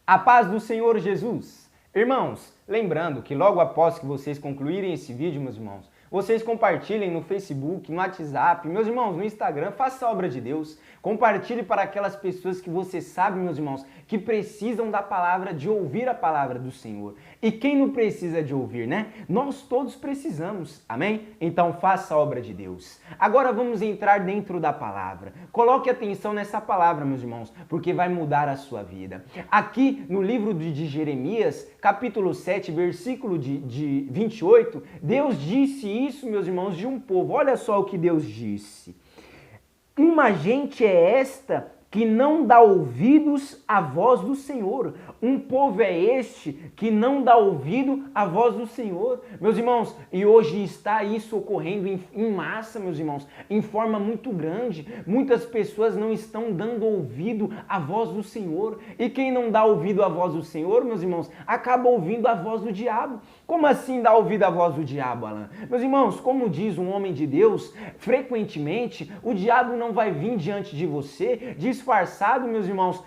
A paz do Senhor Jesus. Irmãos, lembrando que logo após que vocês concluírem esse vídeo, meus irmãos, vocês compartilhem no Facebook, no WhatsApp, meus irmãos, no Instagram, faça a obra de Deus. Compartilhe para aquelas pessoas que você sabe, meus irmãos, que precisam da palavra, de ouvir a palavra do Senhor. E quem não precisa de ouvir, né? Nós todos precisamos, amém? Então faça a obra de Deus. Agora vamos entrar dentro da palavra. Coloque atenção nessa palavra, meus irmãos, porque vai mudar a sua vida. Aqui no livro de Jeremias, capítulo 7, versículo de 28, Deus disse isso, meus irmãos, de um povo. Olha só o que Deus disse. Uma gente é esta que não dá ouvidos à voz do Senhor. Um povo é este que não dá ouvido à voz do Senhor. Meus irmãos, e hoje está isso ocorrendo em massa, meus irmãos, em forma muito grande. Muitas pessoas não estão dando ouvido à voz do Senhor. E quem não dá ouvido à voz do Senhor, meus irmãos, acaba ouvindo a voz do diabo. Como assim dá ouvido à voz do diabo, Alan? Meus irmãos, como diz um homem de Deus, frequentemente o diabo não vai vir diante de você disfarçado, meus irmãos,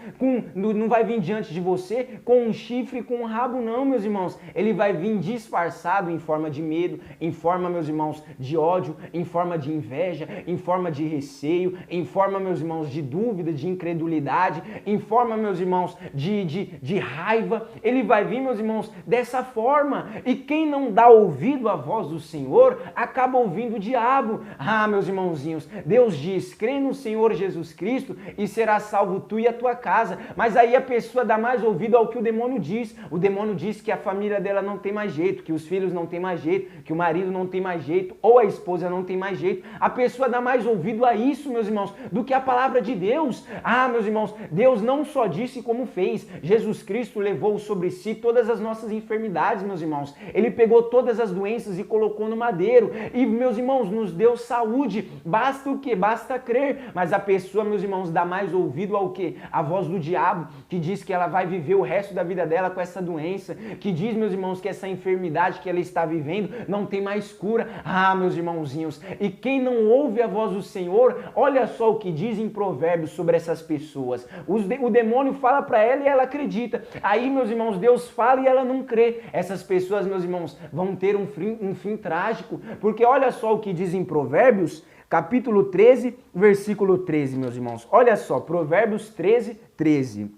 não vai vir diante de você com um chifre, com um rabo, não, meus irmãos. Ele vai vir disfarçado em forma de medo, em forma, meus irmãos, de ódio, em forma de inveja, em forma de receio, em forma, meus irmãos, de dúvida, de incredulidade, em forma, meus irmãos, de raiva. Ele vai vir, meus irmãos, dessa forma. E quem não dá ouvido à voz do Senhor, acaba ouvindo o diabo. Ah, meus irmãozinhos, Deus diz, crê no Senhor Jesus Cristo e será salvo tu e a tua casa. Mas aí a pessoa dá mais ouvido ao que o demônio diz. O demônio diz que a família dela não tem mais jeito, que os filhos não tem mais jeito, que o marido não tem mais jeito, ou a esposa não tem mais jeito. A pessoa dá mais ouvido a isso, meus irmãos, do que a palavra de Deus. Ah, meus irmãos, Deus não só disse como fez. Jesus Cristo levou sobre si todas as nossas enfermidades, meus irmãos. Ele pegou todas as doenças e colocou no madeiro. E, meus irmãos, nos deu saúde. Basta o quê? Basta crer. Mas a pessoa, meus irmãos, dá mais ouvido ao quê? A voz do diabo, que diz que ela vai viver o resto da vida dela com essa doença. Que diz, meus irmãos, que essa enfermidade que ela está vivendo não tem mais cura. Ah, meus irmãozinhos, e quem não ouve a voz do Senhor, olha só o que diz em Provérbios sobre essas pessoas. O demônio fala para ela e ela acredita. Aí, meus irmãos, Deus fala e ela não crê. Essas pessoas, meus irmãos, vão ter um fim trágico, porque olha só o que diz em Provérbios, capítulo 13, versículo 13, meus irmãos. Olha só, Provérbios 13, 13.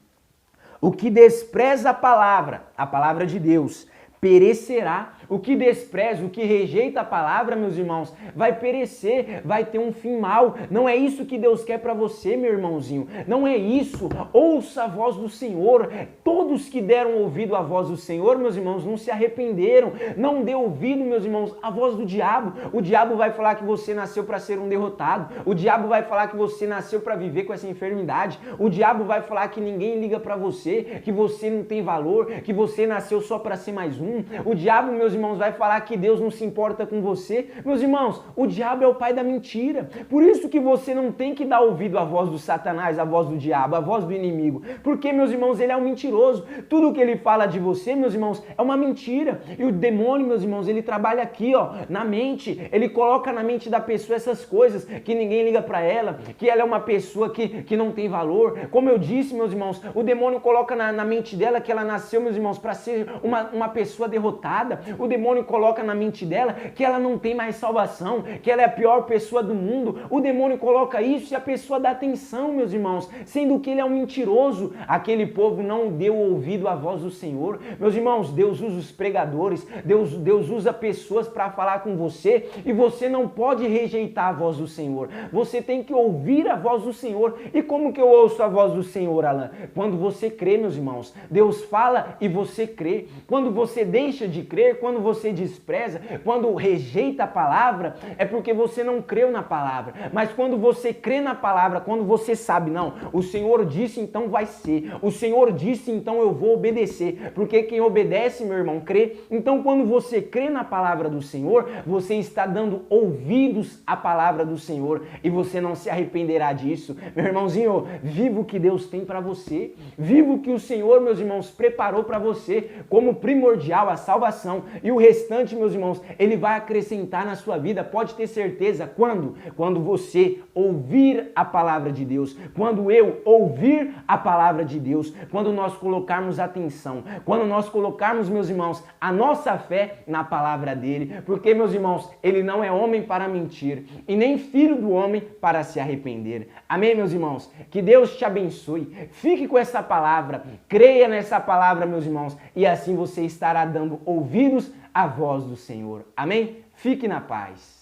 O que despreza a palavra de Deus, perecerá. O que despreza, o que rejeita a palavra, meus irmãos, vai perecer, vai ter um fim mau. Não é isso que Deus quer para você, meu irmãozinho. Não é isso. Ouça a voz do Senhor. Todos que deram ouvido à voz do Senhor, meus irmãos, não se arrependeram. Não dê ouvido, meus irmãos, à voz do diabo. O diabo vai falar que você nasceu para ser um derrotado. O diabo vai falar que você nasceu para viver com essa enfermidade. O diabo vai falar que ninguém liga para você, que você não tem valor, que você nasceu só para ser mais um. O diabo, meus irmãos, vai falar que Deus não se importa com você. Meus irmãos, o diabo é o pai da mentira. Por isso que você não tem que dar ouvido à voz do Satanás, à voz do diabo, à voz do inimigo. Porque, meus irmãos, ele é um mentiroso. Tudo que ele fala de você, meus irmãos, é uma mentira. E o demônio, meus irmãos, ele trabalha aqui, ó, na mente. Ele coloca na mente da pessoa essas coisas, que ninguém liga para ela, que ela é uma pessoa que não tem valor. Como eu disse, meus irmãos, o demônio coloca na mente dela que ela nasceu, meus irmãos, para ser uma pessoa derrotada. O demônio coloca na mente dela que ela não tem mais salvação, que ela é a pior pessoa do mundo. O demônio coloca isso e a pessoa dá atenção, meus irmãos, sendo que ele é um mentiroso. Aquele povo não deu ouvido à voz do Senhor. Meus irmãos, Deus usa os pregadores, Deus usa pessoas para falar com você e você não pode rejeitar a voz do Senhor. Você tem que ouvir a voz do Senhor. E como que eu ouço a voz do Senhor, Alan? Quando você crê, meus irmãos. Deus fala e você crê. Quando você deixa de crer, quando você despreza, quando rejeita a palavra, é porque você não creu na palavra. Mas quando você crê na palavra, quando você sabe, não, o Senhor disse, então vai ser. O Senhor disse, então eu vou obedecer. Porque quem obedece, meu irmão, crê. Então quando você crê na palavra do Senhor, você está dando ouvidos à palavra do Senhor e você não se arrependerá disso. Meu irmãozinho, viva o que Deus tem para você. Viva o que o Senhor, meus irmãos, preparou para você como primordial, especial, a salvação. E o restante, meus irmãos, ele vai acrescentar na sua vida, pode ter certeza. Quando? Quando você ouvir a palavra de Deus, quando eu ouvir a palavra de Deus, quando nós colocarmos atenção, quando nós colocarmos, meus irmãos, a nossa fé na palavra dele, porque, meus irmãos, ele não é homem para mentir e nem filho do homem para se arrepender. Amém, meus irmãos? Que Deus te abençoe. Fique com essa palavra, creia nessa palavra, meus irmãos, e assim você estará dando ouvidos à voz do Senhor. Amém? Fique na paz.